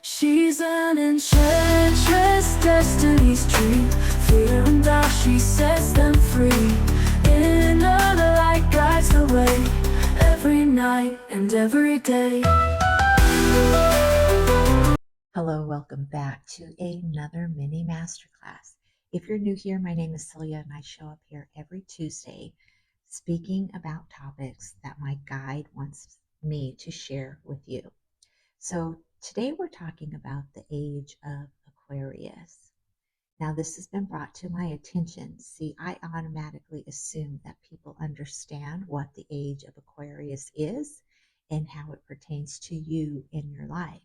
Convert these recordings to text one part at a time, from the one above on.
She's an enchantress, destiny's tree. Fear and doubt, she sets them free. Inner light guides the way, every night and every day. Hello, welcome back to another mini masterclass. If you're new here, my name is Celia and I show up here every Tuesday speaking about topics that my guide wants me to share with you. So today we're talking about the age of Aquarius. Now, this has been brought to my attention. See, I automatically assume that people understand what the age of Aquarius is and how it pertains to you in your life.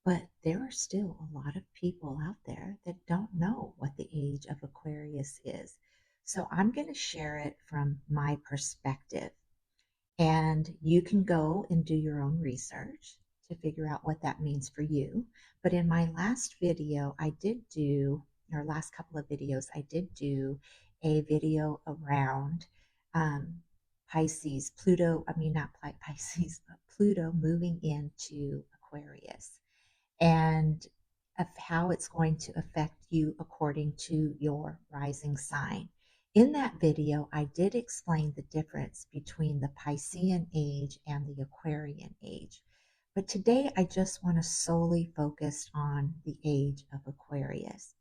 But there are still a lot of people out there that don't know what the age of Aquarius is. So I'm going to share it from my perspective. And you can go and do your own research to figure out what that means for you. But in my last video, last couple of videos, I did do a video around Pisces, not Pisces, but Pluto moving into Aquarius and of how it's going to affect you according to your rising sign. In that video, I did explain the difference between the Piscean age and the Aquarian age. But today, I just want to solely focus on the age of Aquarius.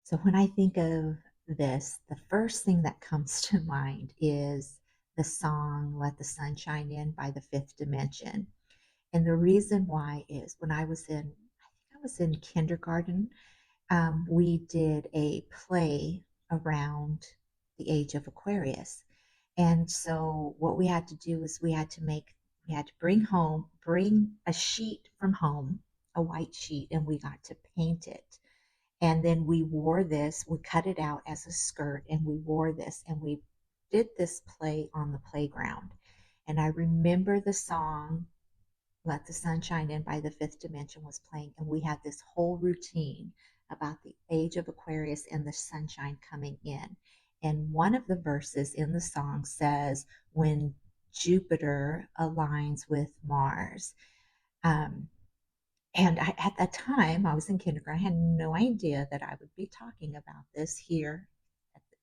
So when I think of this, the first thing that comes to mind is the song Let the Sun Shine In by the Fifth Dimension. And the reason why is when I think I was in kindergarten, we did a play around the age of Aquarius. And so what we had to do is we had to bring a sheet from home, a white sheet, and we got to paint it. And then we cut it out as a skirt and we wore this and we did this play on the playground. And I remember the song Let the Sun Shine In by the Fifth Dimension was playing, and we had this whole routine about the age of Aquarius and the sunshine coming in. And one of the verses in the song says, when Jupiter aligns with Mars. At that time, I was in kindergarten. I had no idea that I would be talking about this here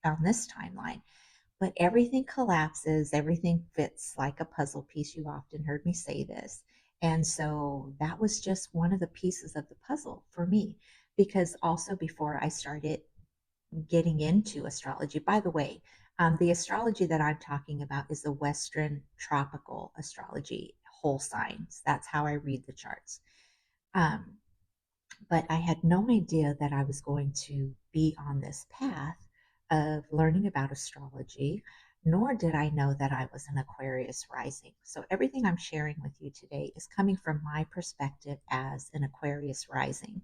on this timeline. But everything collapses, everything fits like a puzzle piece. You often heard me say this. And so that was just one of the pieces of the puzzle for me, because also before I started getting into astrology, by the way, the astrology that I'm talking about is the Western tropical astrology, whole signs. That's how I read the charts. But I had no idea that I was going to be on this path of learning about astrology, nor did I know that I was an Aquarius rising. So everything I'm sharing with you today is coming from my perspective as an Aquarius rising.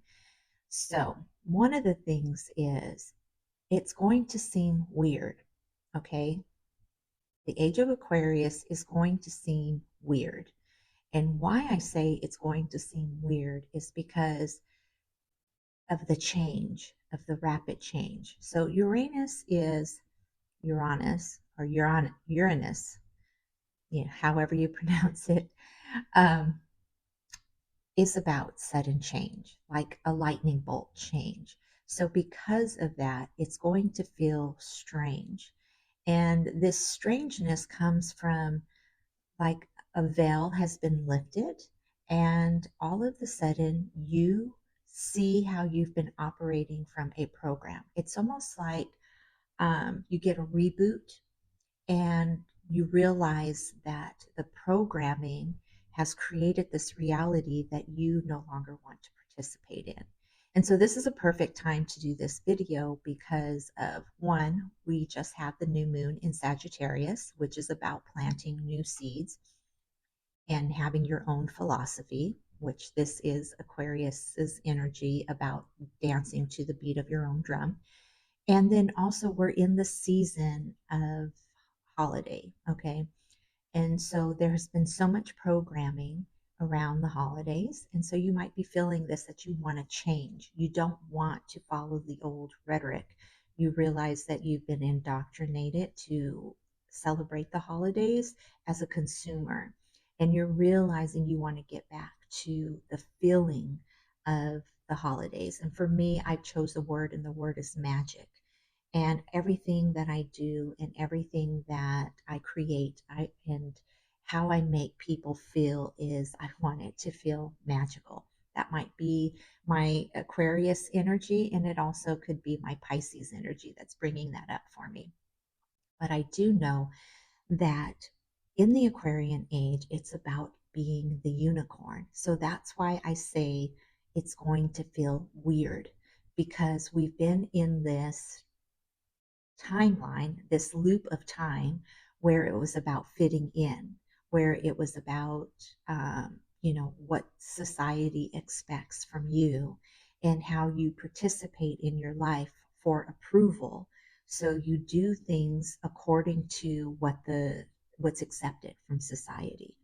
So one of the things is it's going to seem weird, okay? The age of Aquarius is going to seem weird. And why I say it's going to seem weird is because of the change, of the rapid change. So Uranus is Uranus, however you pronounce it, um, is about sudden change, like a lightning bolt change. So because of that, it's going to feel strange. And this strangeness comes from like a veil has been lifted, and all of a sudden you see how you've been operating from a program. It's almost like you get a reboot and you realize that the programming has created this reality that you no longer want to participate in. And so this is a perfect time to do this video because of one, we just had the new moon in Sagittarius, which is about planting new seeds and having your own philosophy, which this is Aquarius's energy about dancing to the beat of your own drum. And then also we're in the season of holiday, okay? And so there's been so much programming around the holidays. And so you might be feeling this that you want to change. You don't want to follow the old rhetoric. You realize that you've been indoctrinated to celebrate the holidays as a consumer. And you're realizing you want to get back to the feeling of the holidays. And for me, I chose a word, and the word is magic. And everything that I do and everything that I create, and how I make people feel is I want it to feel magical. That might be my Aquarius energy, and it also could be my Pisces energy that's bringing that up for me. But I do know that in the Aquarian age, it's about being the unicorn. So that's why I say it's going to feel weird, because we've been in this timeline, this loop of time where it was about fitting in, where it was about, what society expects from you and how you participate in your life for approval. So you do things according to what's accepted from society.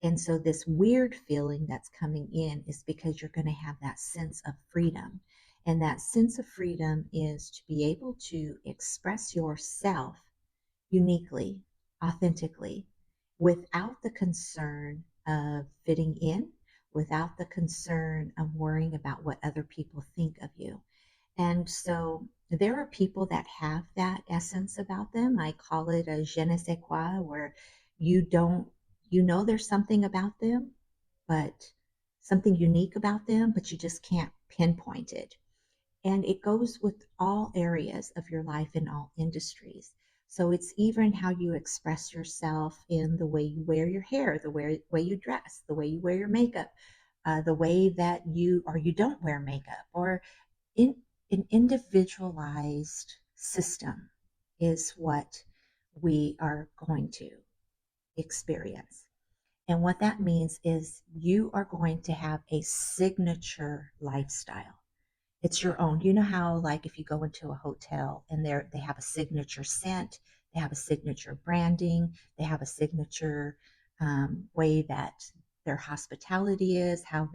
And so, this weird feeling that's coming in is because you're going to have that sense of freedom. And that sense of freedom is to be able to express yourself uniquely, authentically, without the concern of fitting in, without the concern of worrying about what other people think of you. And so there are people that have that essence about them. I call it a je ne sais quoi, where you don't, there's something about them, but something unique about them, but you just can't pinpoint it. And it goes with all areas of your life in all industries. So it's even how you express yourself in the way you wear your hair, the way you dress, the way you wear your makeup, the way that you don't wear makeup, or in an individualized system is what we are going to experience. And what that means is you are going to have a signature lifestyle. It's your own. You know how, like, if you go into a hotel and they have a signature scent, they have a signature branding, they have a signature way that their hospitality is, how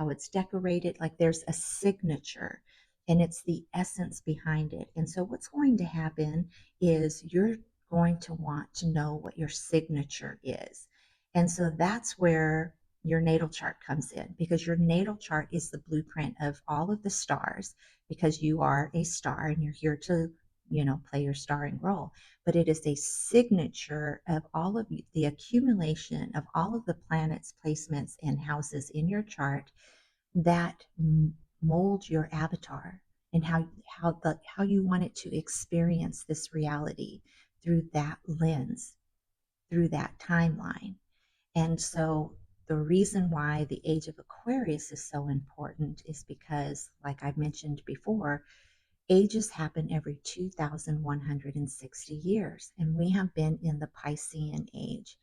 it's decorated. Like, there's a signature, and it's the essence behind it. And so, what's going to happen is you're going to want to know what your signature is. And so that's where your natal chart comes in, because your natal chart is the blueprint of all of the stars, because you are a star and you're here to play your starring role. But it is a signature of all of the accumulation of all of the planets, placements, and houses in your chart that mold your avatar, and how you want it to experience this reality through that lens, through that timeline. And so the reason why the age of Aquarius is so important is because, like I mentioned before, ages happen every 2,160 years. And we have been in the Piscean age.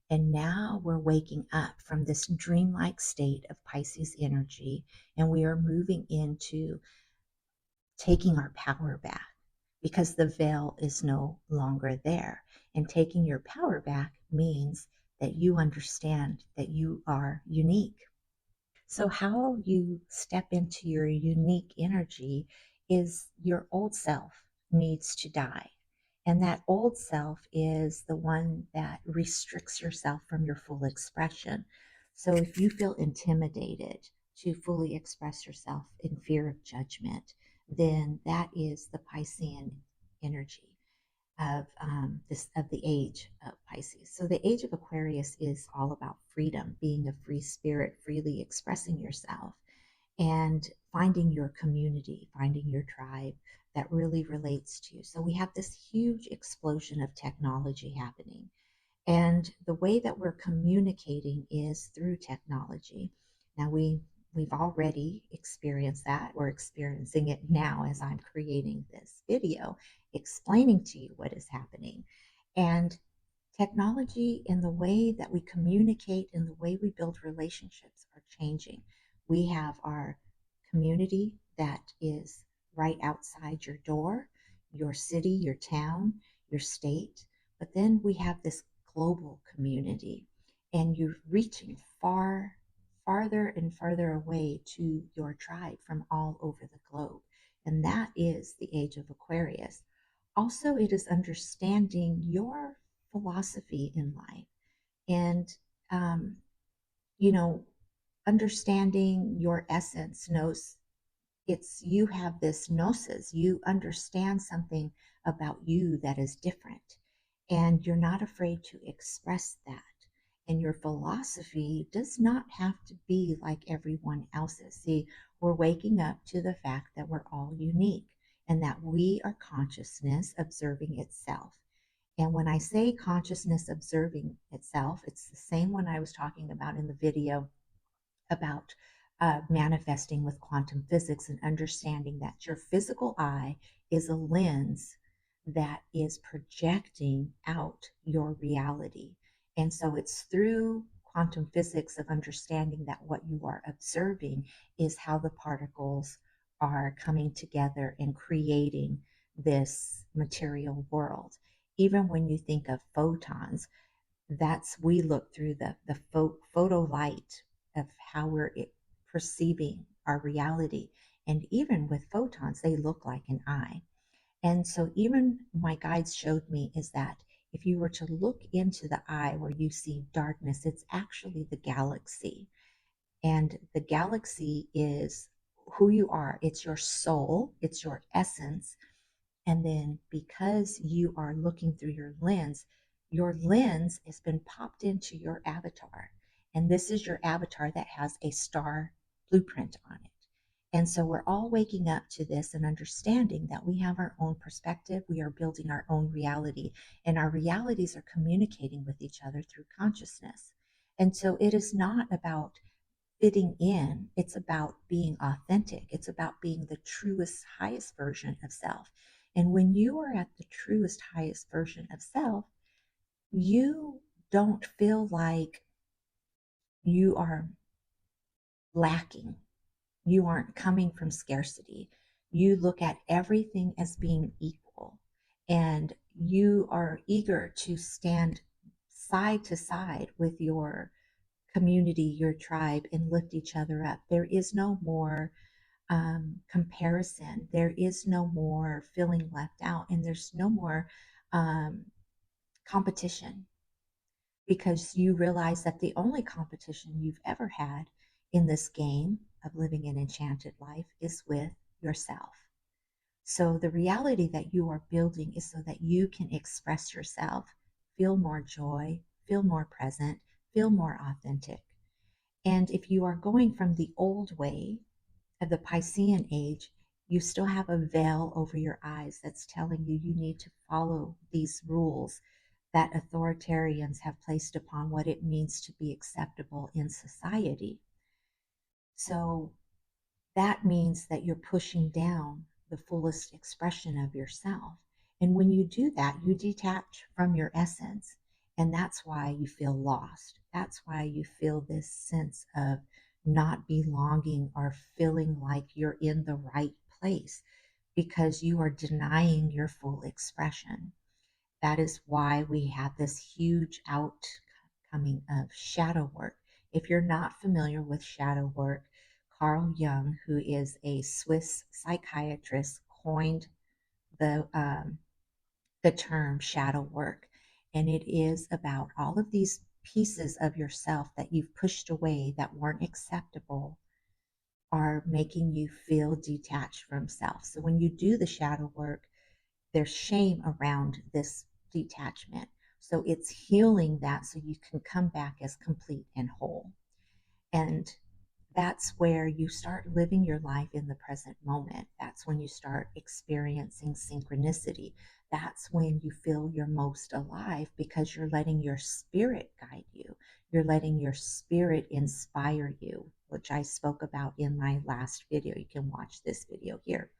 And now we're waking up from this dreamlike state of Pisces energy, and we are moving into taking our power back, because the veil is no longer there. And taking your power back means that you understand that you are unique. So, how you step into your unique energy is your old self needs to die. And that old self is the one that restricts yourself from your full expression. So, if you feel intimidated to fully express yourself in fear of judgment, then that is the Piscean energy of the age of Pisces. So the age of Aquarius is all about freedom, being a free spirit, freely expressing yourself, and finding your community, finding your tribe that really relates to you. So we have this huge explosion of technology happening. And the way that we're communicating is through technology. Now we've already experienced that. We're experiencing it now as I'm creating this video, explaining to you what is happening. And technology and the way that we communicate and the way we build relationships are changing. We have our community that is right outside your door, your city, your town, your state. But then we have this global community, and you're reaching farther and farther away to your tribe from all over the globe. And that is the age of Aquarius. Also, it is understanding your philosophy in life, and um, you know understanding your essence knows it's you have this gnosis. You understand something about you that is different, and you're not afraid to express that. And your philosophy does not have to be like everyone else's. See, we're waking up to the fact that we're all unique and that we are consciousness observing itself. And when I say consciousness observing itself, it's the same one I was talking about in the video about manifesting with quantum physics and understanding that your physical eye is a lens that is projecting out your reality. And so it's through quantum physics of understanding that what you are observing is how the particles are coming together and creating this material world. Even when you think of photons, that's we look through the photo light of how we're perceiving our reality. And even with photons, they look like an eye. And so even my guides showed me is that if you were to look into the eye where you see darkness, it's actually the galaxy. And the galaxy is who you are. It's your soul, it's your essence. And then because you are looking through your lens has been popped into your avatar. And this is your avatar that has a star blueprint on it. And so we're all waking up to this and understanding that we have our own perspective. We are building our own reality, and our realities are communicating with each other through consciousness. And so it is not about fitting in, it's about being authentic. It's about being the truest, highest version of self. And when you are at the truest, highest version of self, you don't feel like you are lacking. You aren't coming from scarcity. You look at everything as being equal, and you are eager to stand side to side with your community, your tribe, and lift each other up. There is no more comparison. There is no more feeling left out, and there's no more um, competition, because you realize that the only competition you've ever had in this game of living an enchanted life is with yourself. So the reality that you are building is so that you can express yourself, feel more joy, feel more present, feel more authentic. And if you are going from the old way of the Piscean age, you still have a veil over your eyes that's telling you you need to follow these rules that authoritarians have placed upon what it means to be acceptable in society. So that means that you're pushing down the fullest expression of yourself. And when you do that, you detach from your essence. And that's why you feel lost. That's why you feel this sense of not belonging or feeling like you're in the right place, because you are denying your full expression. That is why we have this huge outcoming of shadow work. If you're not familiar with shadow work, Carl Jung, who is a Swiss psychiatrist, coined the term shadow work. And it is about all of these pieces of yourself that you've pushed away that weren't acceptable are making you feel detached from self. So when you do the shadow work, there's shame around this detachment. So it's healing that so you can come back as complete and whole. And that's where you start living your life in the present moment. That's when you start experiencing synchronicity. That's when you feel your most alive, because you're letting your spirit guide you. You're letting your spirit inspire you, which I spoke about in my last video. You can watch this video here.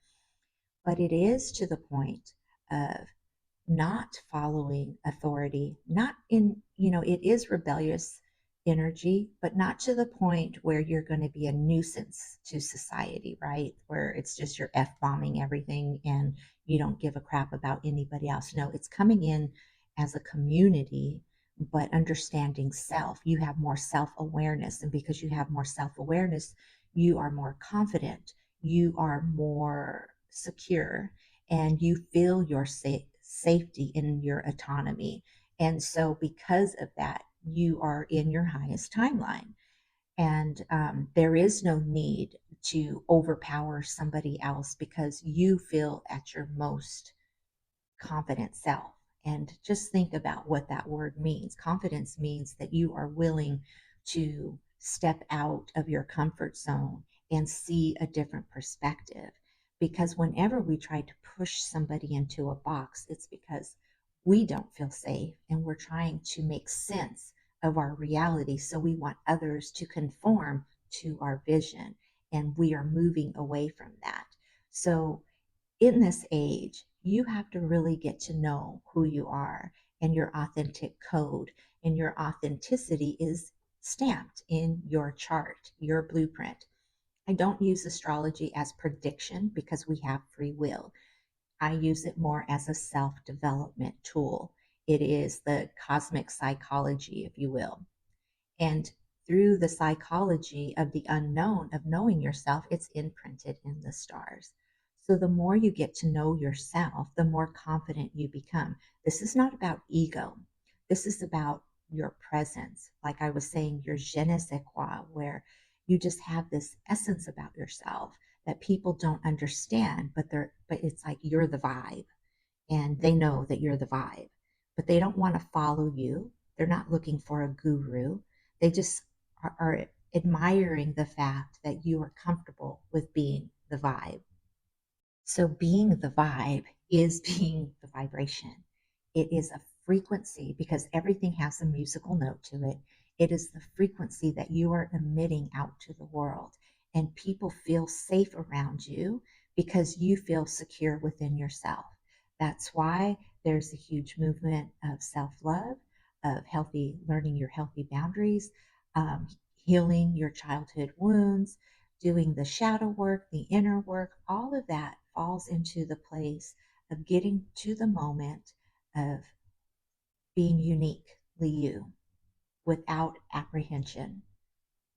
But it is to the point of not following authority, not in, it is rebellious energy, but not to the point where you're going to be a nuisance to society, right? Where it's just you're F bombing everything and you don't give a crap about anybody else. No, it's coming in as a community, but understanding self. You have more self awareness. And because you have more self awareness, you are more confident, you are more secure, and you feel your safety in your autonomy. And so, because of that, you are in your highest timeline. And there is no need to overpower somebody else because you feel at your most confident self. And just think about what that word means. Confidence means that you are willing to step out of your comfort zone and see a different perspective. Because whenever we try to push somebody into a box, it's because we don't feel safe and we're trying to make sense of our reality. So we want others to conform to our vision, and we are moving away from that. So in this age, you have to really get to know who you are and your authentic code. And your authenticity is stamped in your chart, your blueprint. I don't use astrology as prediction because we have free will. I use it more as a self development tool. It is the cosmic psychology, if you will. And through the psychology of the unknown, of knowing yourself, it's imprinted in the stars. So the more you get to know yourself, the more confident you become. This is not about ego. This is about your presence. Like I was saying, your je ne sais quoi, where you just have this essence about yourself that people don't understand, but it's like you're the vibe and they know that you're the vibe, but they don't want to follow you. They're not looking for a guru. They just are admiring the fact that you are comfortable with being the vibe. So being the vibe is being the vibration. It is a frequency because everything has a musical note to it. It is the frequency that you are emitting out to the world. And people feel safe around you because you feel secure within yourself. That's why there's a huge movement of self love, of healthy, learning your healthy boundaries, um, healing your childhood wounds, doing the shadow work, the inner work, all of that falls into the place of getting to the moment of being uniquely you without apprehension,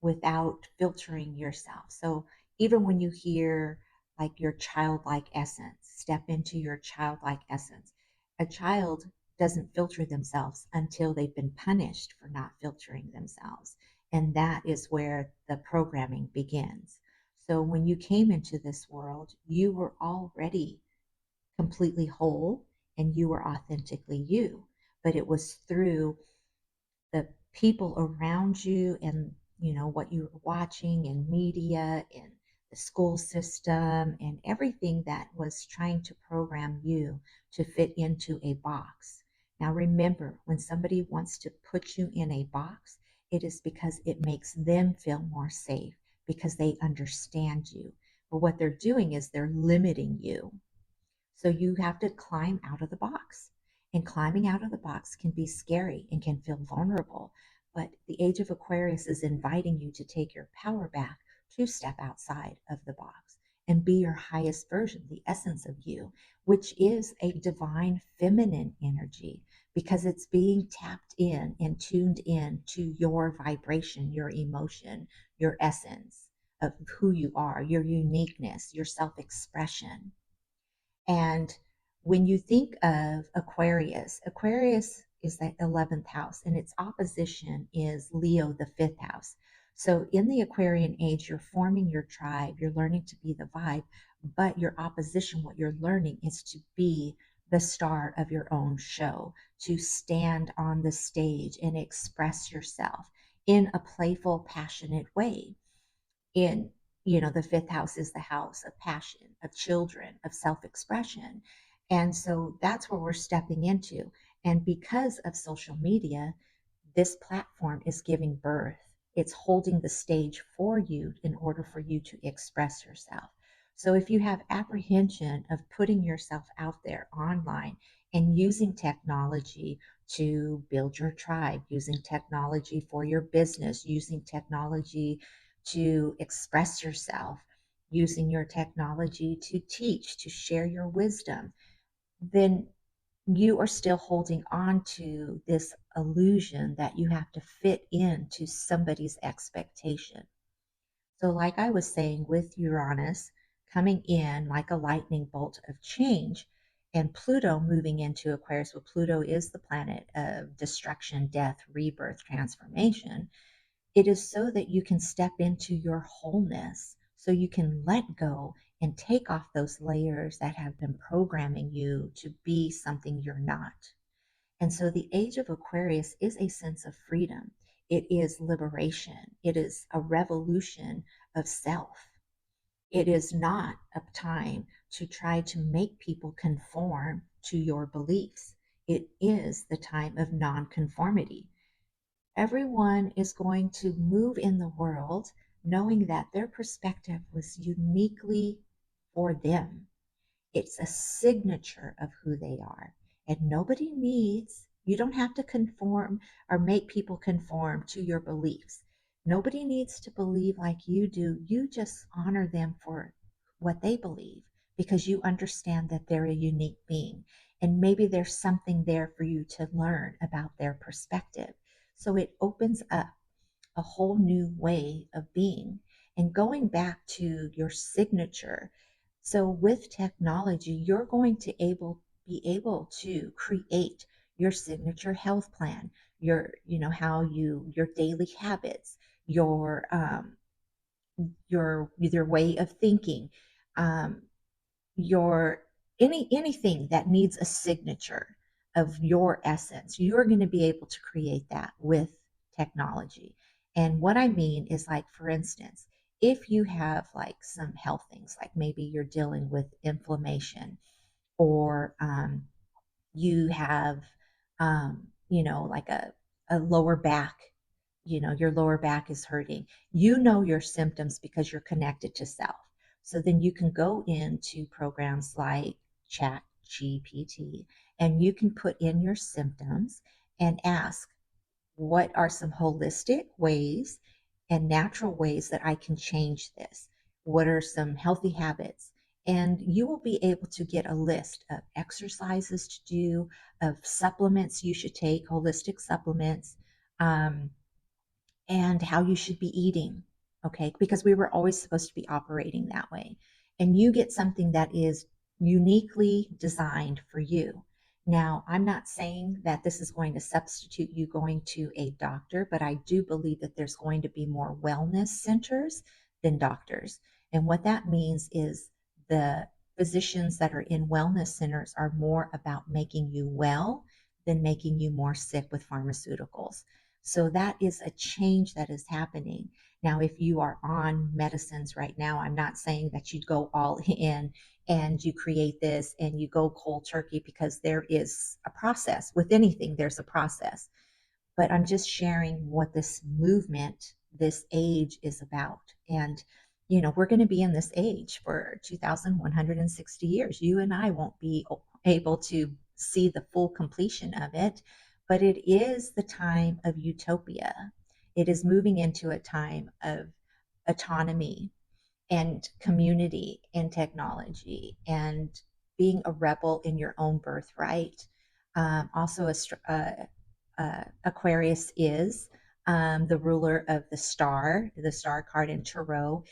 without filtering yourself. So even when you hear like your childlike essence, step into your childlike essence. A child doesn't filter themselves until they've been punished for not filtering themselves. And that is where the programming begins. So when you came into this world, you were already completely whole and you were authentically you. But it was through the people around you and what you were watching in media and the school system and everything that was trying to program you to fit into a box. Now remember, when somebody wants to put you in a box, it is because it makes them feel more safe because they understand you. But what they're doing is they're limiting you. So you have to climb out of the box. And climbing out of the box can be scary and can feel vulnerable. But the age of Aquarius is inviting you to take your power back, to step outside of the box and be your highest version, the essence of you, which is a divine feminine energy because it's being tapped in and tuned in to your vibration, your emotion, your essence of who you are, your uniqueness, your self expression. And when you think of Aquarius, Aquarius is the 11th house, and its opposition is Leo, the fifth house. So in the Aquarian age, you're forming your tribe, you're learning to be the vibe, but your opposition, what you're learning is to be the star of your own show, to stand on the stage and express yourself in a playful, passionate way. In the fifth house is the house of passion, of children, of self-expression. And so that's where we're stepping into. And because of social media, this platform is giving birth. It's holding the stage for you in order for you to express yourself. So if you have apprehension of putting yourself out there online and using technology to build your tribe, using technology for your business, using technology to express yourself, using your technology to teach, to share your wisdom, then you are still holding on to this illusion that you have to fit into somebody's expectation. So, like I was saying, with Uranus coming in like a lightning bolt of change, and Pluto moving into Aquarius, well, Pluto is the planet of destruction, death, rebirth, transformation. It is so that you can step into your wholeness, so you can let go and take off those layers that have been programming you to be something you're not. And so the age of Aquarius is a sense of freedom. It is liberation. It is a revolution of self. It is not a time to try to make people conform to your beliefs. It is the time of nonconformity. Everyone is going to move in the world knowing that their perspective was uniquely for them. It's a signature of who they are. And nobody needs, you don't have to conform or make people conform to your beliefs. Nobody needs to believe like you do. You just honor them for what they believe because you understand that they're a unique being. And maybe there's something there for you to learn about their perspective. So it opens up a whole new way of being. And going back to your signature, so with technology, you're going to be able to create your signature health plan, your daily habits, your way of thinking, um, your anything that needs a signature of your essence. You're going to be able to create that with technology. And what I mean is, like, for instance, if you have like some health things, like maybe you're dealing with inflammation, or you have, like a lower back, your lower back is hurting. You know your symptoms because you're connected to self. So then you can go into programs like Chat GPT, and you can put in your symptoms and ask, what are some holistic ways and natural ways that I can change this? What are some healthy habits? And you will be able to get a list of exercises to do, of supplements you should take, holistic supplements, um, and how you should be eating. Okay. Because we were always supposed to be operating that way. And you get something that is uniquely designed for you. Now, I'm not saying that this is going to substitute you going to a doctor, but I do believe that there's going to be more wellness centers than doctors. And what that means is the physicians that are in wellness centers are more about making you well than making you more sick with pharmaceuticals. So that is a change that is happening. Now, if you are on medicines right now, I'm not saying that you go all in and you create this and you go cold turkey, because there is a process. With anything, there's a process. But I'm just sharing what this movement, this age is about. And, we're going to be in this age for 2,160 years. You and I won't be able to see the full completion of it, but it is the time of utopia. It is moving into a time of autonomy and community and technology and being a rebel in your own birthright. Also, Aquarius is the ruler of the star card in Tarot.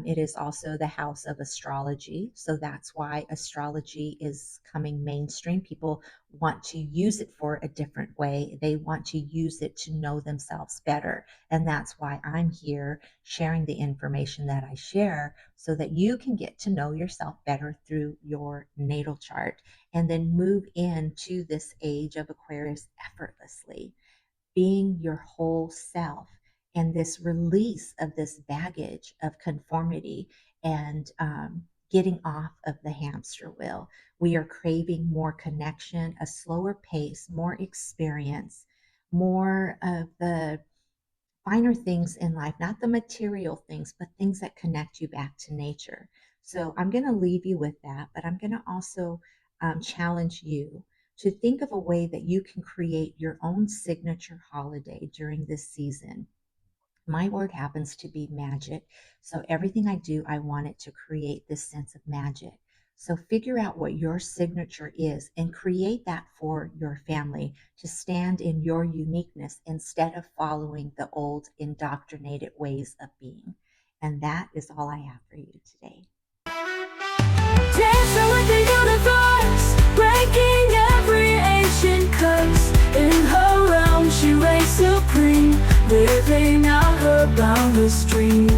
It is also the house of astrology. So that's why astrology is coming mainstream. People want to use it for a different way. They want to use it to know themselves better. And that's why I'm here sharing the information that I share, so that you can get to know yourself better through your natal chart and then move into this age of Aquarius effortlessly, being your whole self, and this release of this baggage of conformity, and getting off of the hamster wheel. We are craving more connection, a slower pace, more experience, more of the finer things in life, not the material things, but things that connect you back to nature. So I'm going to leave you with that, but I'm going to also challenge you to think of a way that you can create your own signature holiday during this season. My word happens to be magic. So everything I do, I want it to create this sense of magic. So figure out what your signature is and create that for your family to stand in your uniqueness instead of following the old indoctrinated ways of being. And that is all I have for you today. Dancing with the universe, breaking every ancient curse. In her realm, she reigns supreme, living out her endless dream.